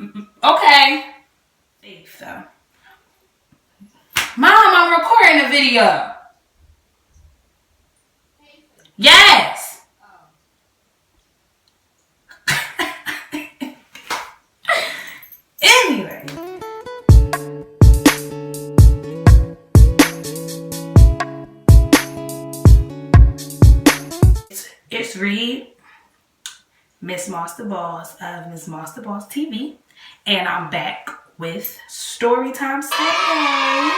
Okay. Safe though. Mom, I'm recording a video. Yes. Anyway. It's Reed, Miss Moss the Boss of Miss Moss the Boss TV, and I'm back with StoryTime Sunday.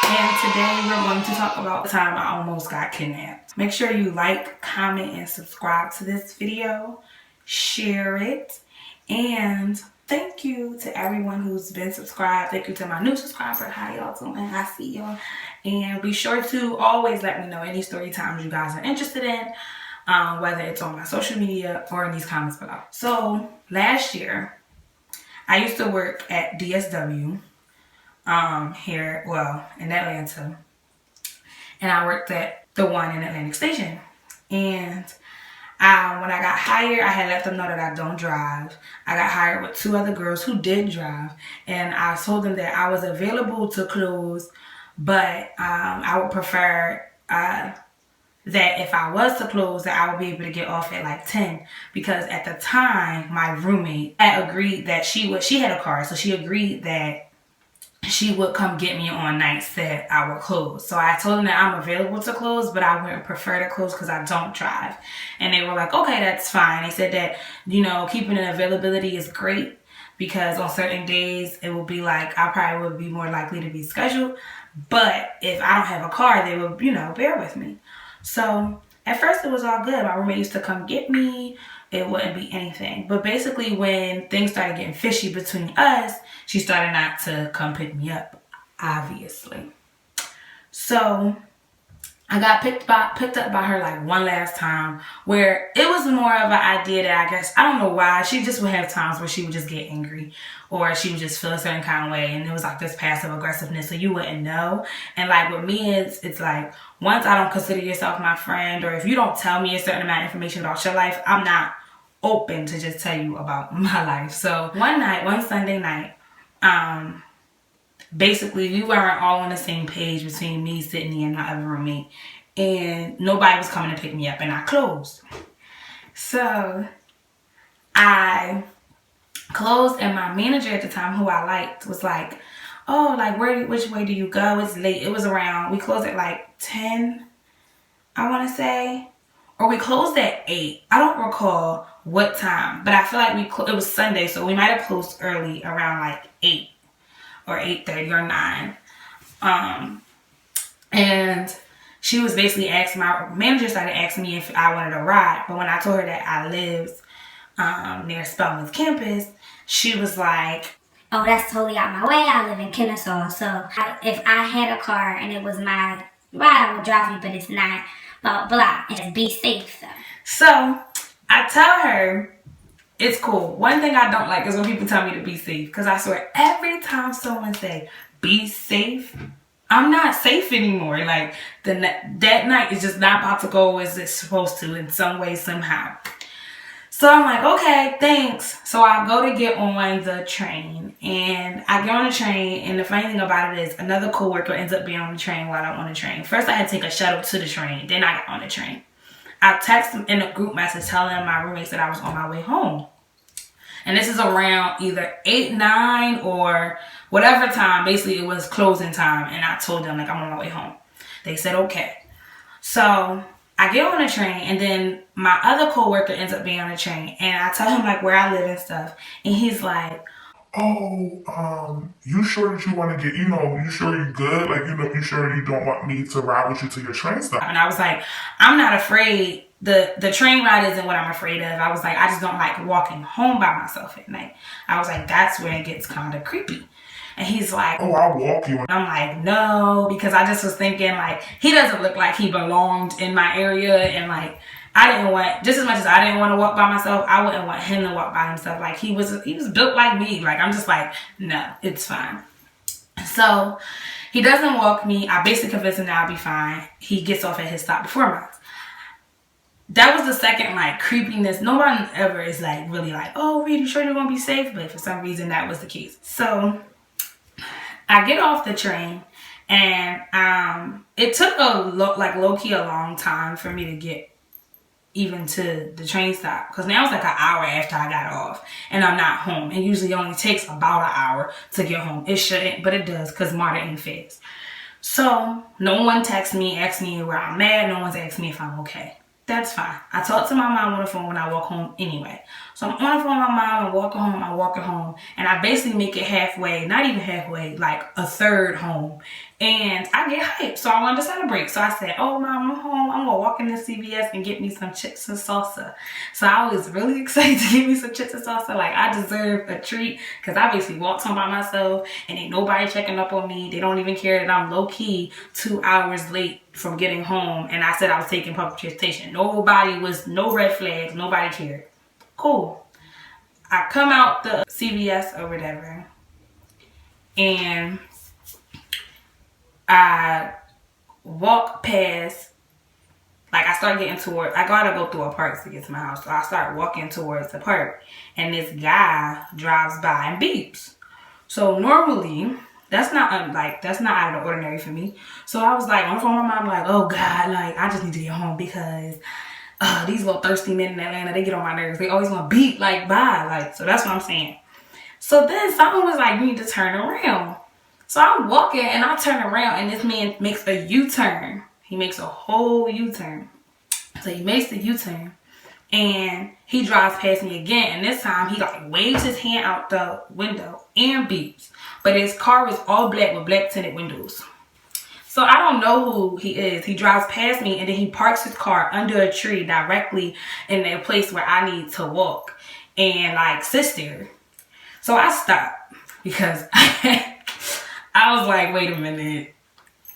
And today we're going to talk about the time I almost got kidnapped. Make sure you like, comment, and subscribe to this video. Share it. And thank you to everyone who's been subscribed. Thank you to my new subscriber. How y'all doing? I see y'all. And be sure to always let me know any story times you guys are interested in. Whether it's on my social media or in these comments below. So last year, I used to work at DSW here, well, in Atlanta. And I worked at the one in Atlantic Station. And when I got hired, I had let them know that I don't drive. I got hired with two other girls who did drive. And I told them that I was available to close, but I would prefer that if I was to close, that I would be able to get off at like 10, because at the time my roommate had agreed that she had a car, so she agreed that she would come get me on nights that I would close. So I told them that I'm available to close, but I wouldn't prefer to close because I don't drive. And they were like, okay, that's fine. They said that, you know, keeping an availability is great because on certain days it will be like I probably would be more likely to be scheduled, but if I don't have a car, they would, you know, bear with me. So at first it was all good. My roommate used to come get me. It wouldn't be anything. But basically when things started getting fishy between us, she started not to come pick me up, obviously. So I got picked up by her like one last time, where it was more of an idea that I guess, I don't know why, she just would have times where she would just get angry or she would just feel a certain kind of way, and it was like this passive aggressiveness, so you wouldn't know. And like with me, it's like, once I don't consider yourself my friend, or if you don't tell me a certain amount of information about your life, I'm not open to just tell you about my life. So one Sunday night, basically we weren't all on the same page between me, Sydney, and my other roommate, and nobody was coming to pick me up, and I closed. So I closed, and my manager at the time, who I liked, was like, oh, like which way do you go? It's late. It was around, we closed at like 10, I want to say, or we closed at 8. I don't recall what time, but I feel like it was Sunday, so we might have closed early, around like 8 or 8:30 or 9. And she was basically asking, my manager started asking me if I wanted a ride, but when I told her that I lived near Spelman's campus, she was like, oh, that's totally out my way. I live in Kennesaw, so if I had a car and it was my ride, I would drive you, but it's not, blah, blah, blah. And just be safe, though. So I tell her, it's cool. One thing I don't like is when people tell me to be safe, because I swear every time someone say, be safe, I'm not safe anymore. Like, that night is just not about to go as it's supposed to in some way, somehow. So I'm like, okay, thanks. So I go to get on the train, and I get on the train, and the funny thing about it is another coworker ends up being on the train while I'm on the train. First I had to take a shuttle to the train, then I got on the train. I texted in a group message telling my roommates that I was on my way home. And this is around either 8, 9, or whatever time. Basically it was closing time, and I told them like I'm on my way home. They said okay. So I get on the train, and then my other coworker ends up being on the train, and I tell him like where I live and stuff, and he's like, oh, you sure that you want to get, you know, you sure you good? Like, you know, you sure you don't want me to ride with you to your train stop? And I was like, I'm not afraid. The train ride isn't what I'm afraid of. I was like, I just don't like walking home by myself at night. I was like, that's where it gets kind of creepy. And he's like, oh, I'll walk you. And I'm like, no, because I just was thinking like, he doesn't look like he belonged in my area, and like, I didn't want, just as much as I didn't want to walk by myself, I wouldn't want him to walk by himself. Like, he was built like me. Like, I'm just like, no, it's fine. So he doesn't walk me. I basically convince him that I'll be fine. He gets off at his stop before mine. that was the second like creepiness. No one ever is like really like, oh, Reed, you sure you're gonna be safe? But for some reason that was the case. So I get off the train, and it took low-key a long time for me to get even to the train stop, because now it's like an hour after I got off and I'm not home. And usually it only takes about an hour to get home. It shouldn't, but it does, because MARTA ain't fast. So no one texts me, asks me where I'm at. No one's asked me if I'm okay. That's fine. I talk to my mom on the phone when I walk home anyway. So I'm on the phone with my mom, I'm walking home, and I basically make it halfway, not even halfway, like a third home. And I get hyped, so I wanted to celebrate. So I said, oh, Mom, I'm home. I'm going to walk into CVS and get me some chips and salsa. So I was really excited to get me some chips and salsa. Like, I deserve a treat, because I basically walked home by myself, and ain't nobody checking up on me. They don't even care that I'm low-key 2 hours late from getting home, and I said I was taking public transportation. Nobody was, no red flags. Nobody cared. Cool. I come out the CVS or whatever, and I walk past, like I start getting toward, I gotta go through a park to get to my house. So I start walking towards the park, and this guy drives by and beeps. So normally, that's not out of the ordinary for me. So I was like, on the phone with my mom, like, oh God, like I just need to get home, because these little thirsty men in Atlanta, they get on my nerves. They always want to beat, like, bye. Like, so that's what I'm saying. So then someone was like, you need to turn around. So I'm walking and I turn around, and this man makes a U-turn. He makes a whole U-turn. So he makes the U-turn, and he drives past me again. And this time he like waves his hand out the window and beeps. But his car was all black with black tinted windows. So I don't know who he is. He drives past me, and then he parks his car under a tree directly in the place where I need to walk, and like sits there. So I stopped, because I was like, wait a minute.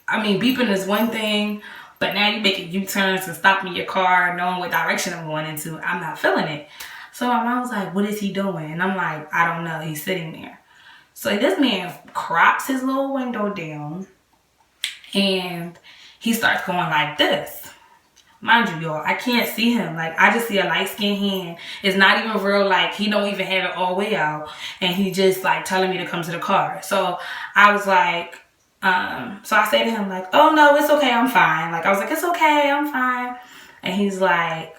I mean, beeping is one thing, but now you making U-turns and stopping your car, knowing what direction I'm going into. I'm not feeling it. So my mom was like, what is he doing? And I'm like, I don't know. He's sitting there. So this man crops his little window down, and he starts going like this. Mind you, y'all, I can't see him. Like, I just see a light-skinned hand. It's not even real, like, he don't even have it all the way out. And he just, like, telling me to come to the car. So I was like, so I say to him, like, oh, no, it's okay, I'm fine. Like, I was like, it's okay, I'm fine. And he's like,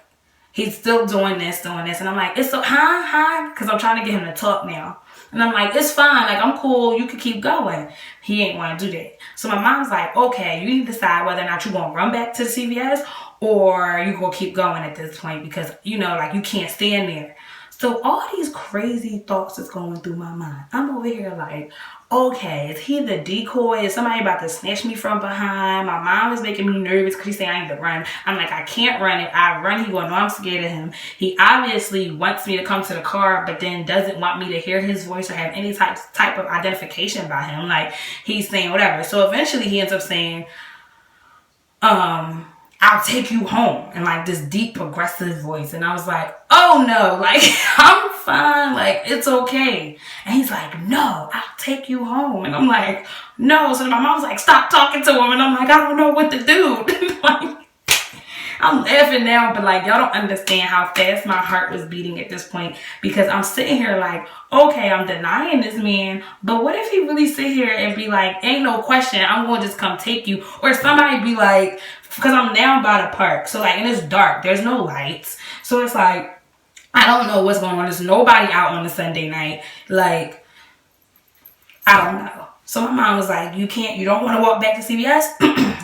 he's still doing this. And I'm like, it's so, huh? Because I'm trying to get him to talk now. And I'm like, it's fine. Like, I'm cool. You can keep going. He ain't want to do that. So my mom's like, okay, you need to decide whether or not you're going to run back to the CVS, or you going to keep going at this point, because, you know, like, you can't stand there. So all these crazy thoughts is going through my mind. I'm over here like, okay, is he the decoy? Is somebody about to snatch me from behind? My mom is making me nervous because she's saying I need to run. I'm like, I can't run. If I run, he will know I'm scared of him. He obviously wants me to come to the car, but then doesn't want me to hear his voice or have any type of identification by him. Like, he's saying whatever. So eventually he ends up saying, I'll take you home, in like this deep progressive voice. And I was like, oh no, like, I'm fine, like, it's okay. And he's like, no, I'll take you home. And I'm like, no. So my mom's like, stop talking to him. And I'm like, I don't know what to do. Like, I'm laughing now, but like, y'all don't understand how fast my heart was beating at this point, because I'm sitting here like, okay, I'm denying this man, but what if he really sit here and be like, ain't no question, I'm going to just come take you? Or somebody be like, because I'm down by the park, so like, and it's dark, there's no lights, so it's like, I don't know what's going on. There's nobody out on a Sunday night. Like, I don't know. So my mom was like, you don't want to walk back to CVS?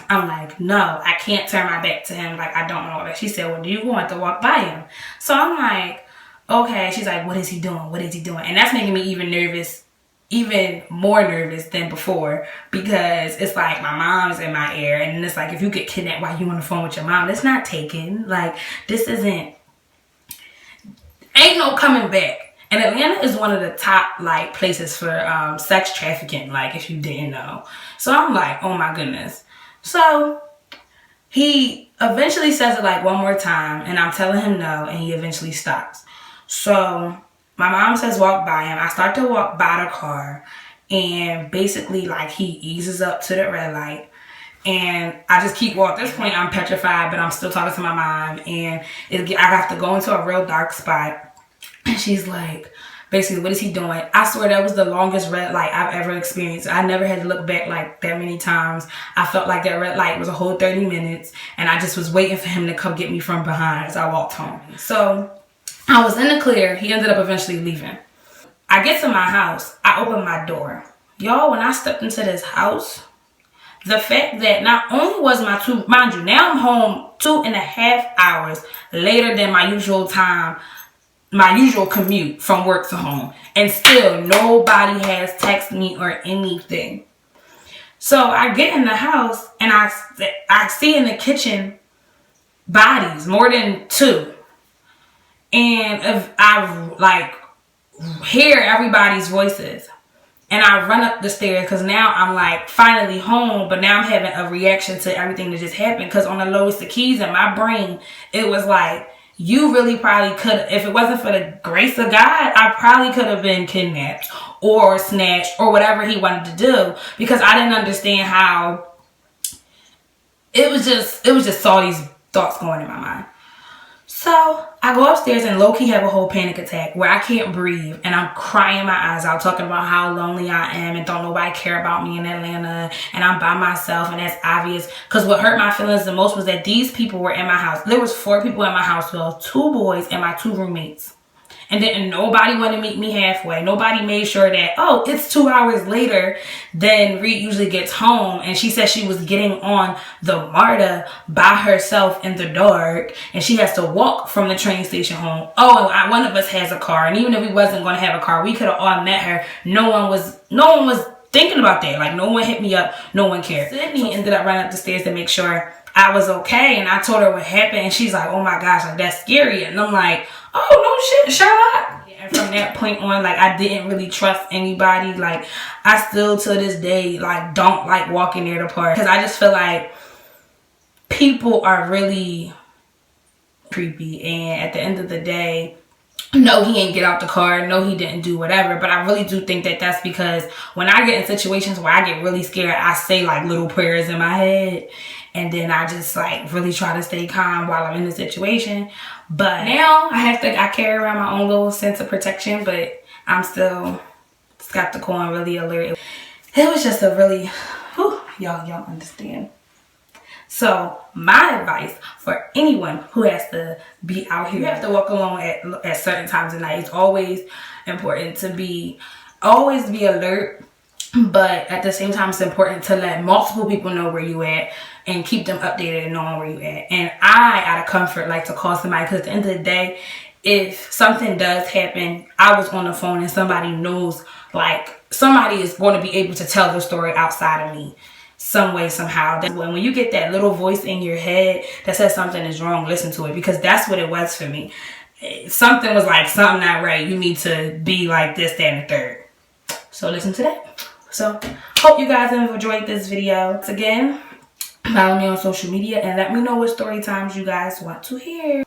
I'm like, no, I can't turn my back to him. Like, I don't want to walk back. She said, well, do you want to walk by him? So I'm like, okay. She's like, what is he doing? What is he doing? And that's making me even nervous, even more nervous than before, because it's like my mom's in my ear. And it's like, if you get kidnapped while you on the phone with your mom, it's not taken. Like, this ain't no coming back. And Atlanta is one of the top, like, places for sex trafficking, like, if you didn't know. So I'm like, oh my goodness. So he eventually says it like one more time, and I'm telling him no, and he eventually stops. So my mom says walk by him. I start to walk by the car, and basically, like, he eases up to the red light, And I just keep walking. At this point, I'm petrified, but I'm still talking to my mom. And I have to go into a real dark spot. And she's like, basically, what is he doing? I swear that was the longest red light I've ever experienced. I never had to look back like that many times. I felt like that red light was a whole 30 minutes. And I just was waiting for him to come get me from behind as I walked home. So I was in the clear. He ended up eventually leaving. I get to my house. I open my door. Y'all, when I stepped into this house, the fact that not only was mind you, now I'm home 2.5 hours later than my usual time, my usual commute from work to home, and still nobody has texted me or anything. So I get in the house and I see in the kitchen bodies, more than 2. And if I like hear everybody's voices. And I run up the stairs because now I'm like finally home, but now I'm having a reaction to everything that just happened. Because on the lowest of keys in my brain, it was like, you really probably could, if it wasn't for the grace of God, I probably could have been kidnapped or snatched or whatever he wanted to do. Because I didn't understand how it was just all these thoughts going in my mind. So I go upstairs and low-key have a whole panic attack where I can't breathe and I'm crying my eyes out, talking about how lonely I am and don't nobody care about me in Atlanta and I'm by myself, and that's obvious. Because what hurt my feelings the most was that these people were in my house. There was 4 people in my house, well, 2 boys and my 2 roommates. And then nobody wanted to meet me halfway. Nobody made sure that, oh, it's 2 hours later than Reed usually gets home. And she said she was getting on the MARTA by herself in the dark. And she has to walk from the train station home. Oh, and one of us has a car. And even if we wasn't going to have a car, we could have all met her. No one was thinking about that. Like, no one hit me up. No one cared. Sydney ended up running up the stairs to make sure I was okay. And I told her what happened. And she's like, oh my gosh, like that's scary. And I'm like, oh, no shit, shut up. And from that point on, like, I didn't really trust anybody. Like, I still to this day, like, don't like walking near the park. Because I just feel like people are really creepy. And at the end of the day, no, he ain't get out the car. No, he didn't do whatever. But I really do think that that's because when I get in situations where I get really scared, I say, like, little prayers in my head. And then I just like really try to stay calm while I'm in the situation. But now I carry around my own little sense of protection, but I'm still skeptical and really alert. It was just a really, y'all understand. So my advice for anyone who has to be out here, you have to walk alone at certain times of night. It's always important to always be alert. But at the same time, it's important to let multiple people know where you at and keep them updated and knowing where you at. And I, out of comfort, like to call somebody, because at the end of the day, if something does happen, I was on the phone and somebody knows, like, somebody is going to be able to tell the story outside of me some way, somehow. When you get that little voice in your head that says something is wrong, listen to it, because that's what it was for me. Something was like, something not right. You need to be like this, that, and the third. So listen to that. So, hope you guys have enjoyed this video. Once again, follow me on social media and let me know what story times you guys want to hear.